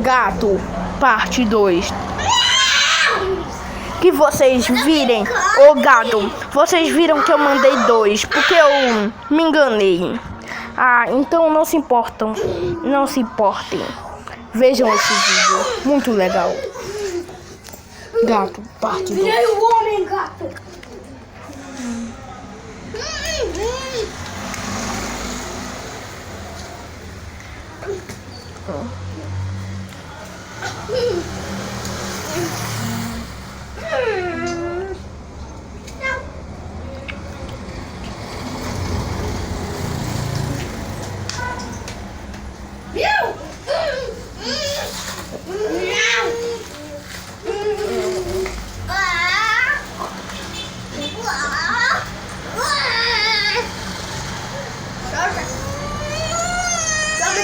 Gato, parte 2. Que vocês virem, ô gato, vocês viram que eu mandei 2, porque eu me enganei. Ah, então não se importem. Vejam esse vídeo, muito legal. Gato, parte 2. Virei o homem gato.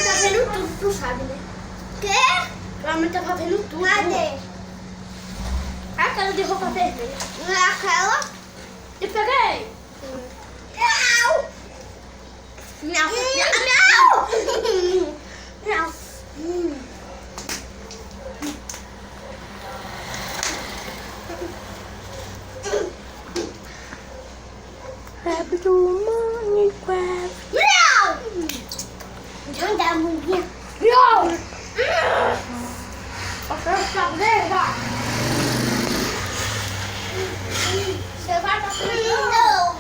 Tá vendo tudo, tu sabe, né? Quê? Tua mãe tava vendo tudo. Cadê? Aquela de roupa vermelha. Não é aquela? Eu peguei. Não! Não! Não! Não! Happy to Minecraft. Não dá muito. Não! Você vai pra frente? Não!